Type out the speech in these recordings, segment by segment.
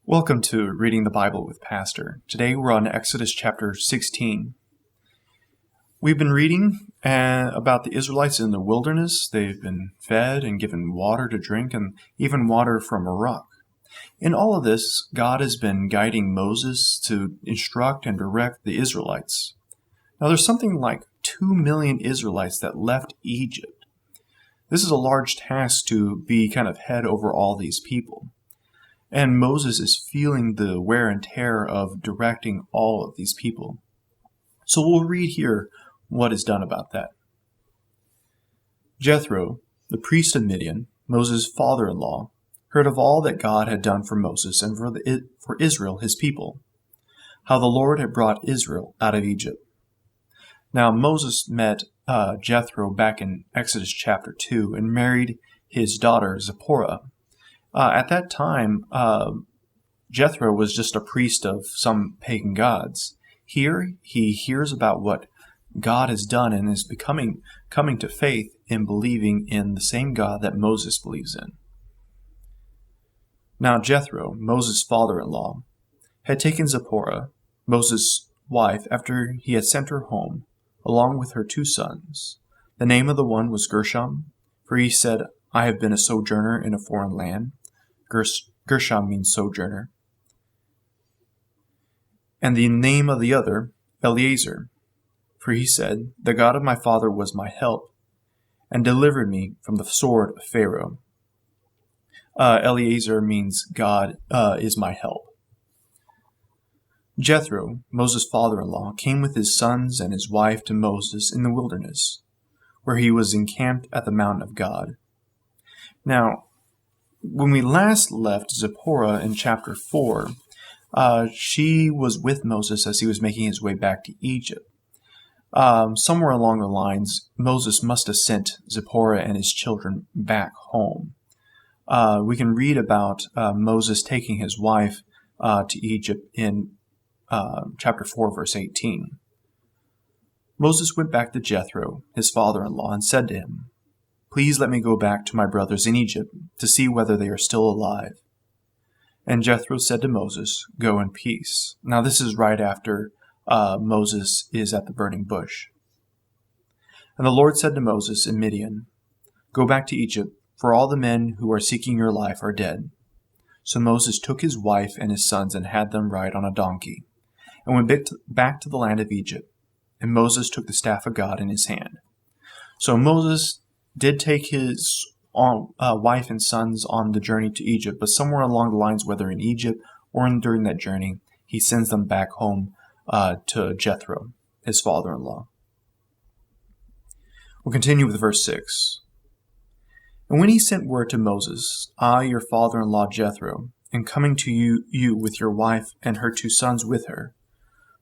Welcome to Reading the Bible with Pastor. Today we're on Exodus chapter 16. We've been reading about the Israelites in the wilderness. They've been fed and given water to drink and even water from a rock. In all of this, God has been guiding Moses to instruct and direct the Israelites. Now there's something like 2 million Israelites that left Egypt. This is a large task to be kind of head over all these people. And Moses is feeling the wear and tear of directing all of these people. So we'll read here what is done about that. Jethro, the priest of Midian, Moses' father-in-law, heard of all that God had done for Moses and for Israel, his people, how the Lord had brought Israel out of Egypt. Now Moses met Jethro back in Exodus chapter 2 and married his daughter Zipporah. At that time, Jethro was just a priest of some pagan gods. Here, he hears about what God has done and is coming to faith in believing in the same God that Moses believes in. Now Jethro, Moses' father-in-law, had taken Zipporah, Moses' wife, after he had sent her home, along with her 2 sons. The name of the one was Gershom, for he said, I have been a sojourner in a foreign land. Gershom means sojourner. And the name of the other, Eleazar, for he said, the God of my father was my help, and delivered me from the sword of Pharaoh. Eleazar means God is my help. Jethro, Moses' father-in-law, came with his sons and his wife to Moses in the wilderness, where he was encamped at the mountain of God. Now, when we last left Zipporah in chapter 4, she was with Moses as he was making his way back to Egypt. Somewhere along the lines, Moses must have sent Zipporah and his children back home. We can read about Moses taking his wife to Egypt in chapter 4, verse 18. Moses went back to Jethro, his father-in-law, and said to him, Please let me go back to my brothers in Egypt to see whether they are still alive. And Jethro said to Moses, Go in peace. Now this is right after Moses is at the burning bush. And the Lord said to Moses in Midian, Go back to Egypt, for all the men who are seeking your life are dead. So Moses took his wife and his sons and had them ride on a donkey, and went back to the land of Egypt. And Moses took the staff of God in his hand. So Moses did take his wife and sons on the journey to Egypt, but somewhere along the lines, whether in Egypt or during that journey, he sends them back home to Jethro, his father-in-law. We'll continue with verse 6. And when he sent word to Moses, I, your father-in-law Jethro, am coming to you with your wife and her 2 sons with her,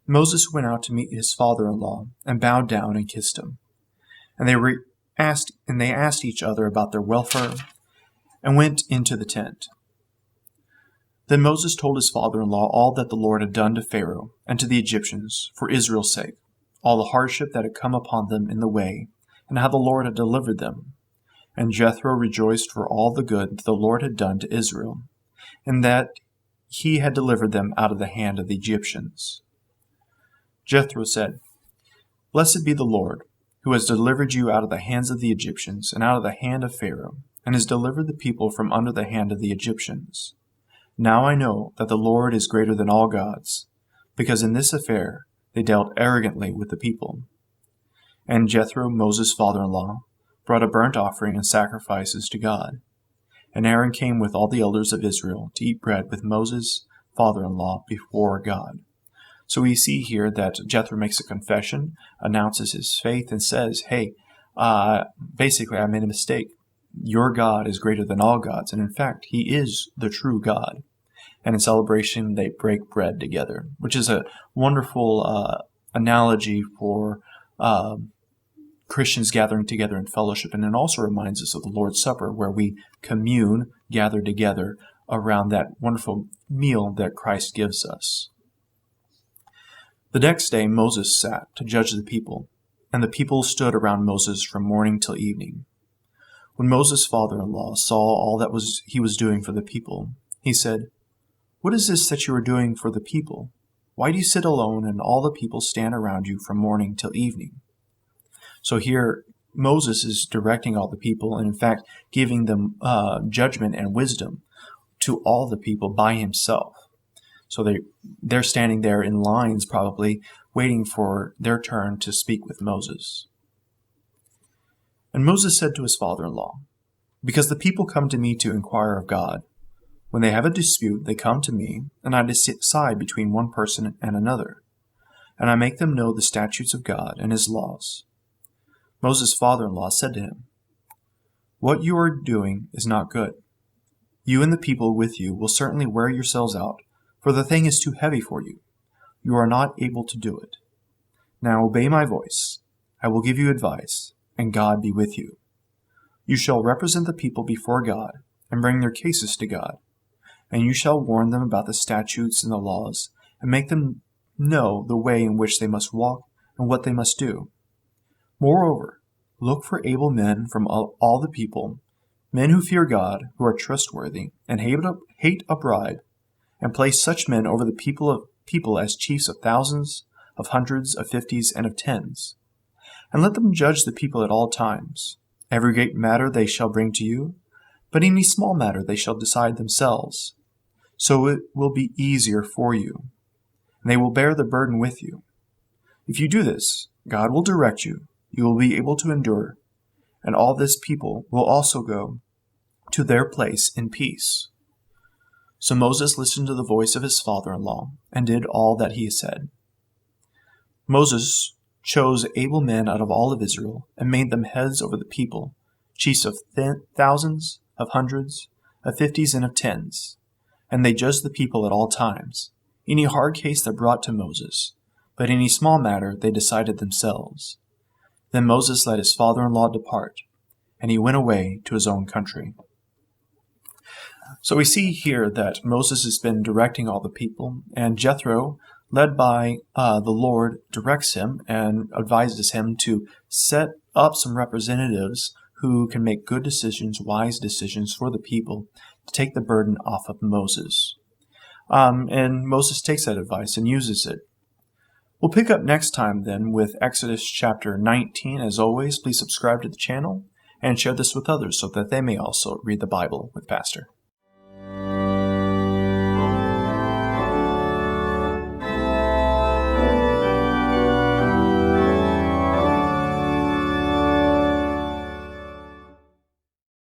Moses went out to meet his father-in-law and bowed down and kissed him. And they asked each other about their welfare and went into the tent. Then Moses told his father-in-law all that the Lord had done to Pharaoh and to the Egyptians for Israel's sake, all the hardship that had come upon them in the way, and how the Lord had delivered them. And Jethro rejoiced for all the good that the Lord had done to Israel, and that he had delivered them out of the hand of the Egyptians. Jethro said, Blessed be the Lord, who has delivered you out of the hands of the Egyptians and out of the hand of Pharaoh, and has delivered the people from under the hand of the Egyptians. Now I know that the Lord is greater than all gods, because in this affair they dealt arrogantly with the people. And Jethro, Moses' father-in-law, brought a burnt offering and sacrifices to God. And Aaron came with all the elders of Israel to eat bread with Moses' father-in-law before God. So we see here that Jethro makes a confession, announces his faith, and says, hey, basically I made a mistake. Your God is greater than all gods. And in fact, he is the true God. And in celebration, they break bread together, which is a wonderful analogy for Christians gathering together in fellowship. And it also reminds us of the Lord's Supper, where we commune, gather together around that wonderful meal that Christ gives us. The next day Moses sat to judge the people, and the people stood around Moses from morning till evening. When Moses' father-in-law saw all that he was doing for the people, he said, "What is this that you are doing for the people? Why do you sit alone and all the people stand around you from morning till evening?" So here Moses is directing all the people, and in fact giving them judgment and wisdom to all the people by himself. So they're standing there in lines, probably waiting for their turn to speak with Moses. And Moses said to his father-in-law, "Because the people come to me to inquire of God. When they have a dispute, they come to me, and I decide between one person and another, and I make them know the statutes of God and his laws." Moses' father-in-law said to him, "What you are doing is not good. You and the people with you will certainly wear yourselves out, for the thing is too heavy for you. You are not able to do it. Now obey my voice. I will give you advice, and God be with you. You shall represent the people before God, and bring their cases to God. And you shall warn them about the statutes and the laws, and make them know the way in which they must walk and what they must do. Moreover, look for able men from all the people, men who fear God, who are trustworthy, and hate a bribe, and place such men over the people as chiefs of thousands, of hundreds, of fifties, and of tens. And let them judge the people at all times. Every great matter they shall bring to you, but any small matter they shall decide themselves. So it will be easier for you, and they will bear the burden with you. If you do this, God will direct you. You will be able to endure, and all this people will also go to their place in peace." So Moses listened to the voice of his father-in-law and did all that he said. Moses chose able men out of all of Israel and made them heads over the people, chiefs of thousands, of hundreds, of fifties, and of tens. And they judged the people at all times, any hard case they brought to Moses, but any small matter they decided themselves. Then Moses let his father-in-law depart, and he went away to his own country. So we see here that Moses has been directing all the people, and Jethro, led by the Lord, directs him and advises him to set up some representatives who can make good decisions, wise decisions for the people, to take the burden off of Moses. And Moses takes that advice and uses it. We'll pick up next time then with Exodus chapter 19. As always, please subscribe to the channel and share this with others so that they may also read the Bible with Pastor.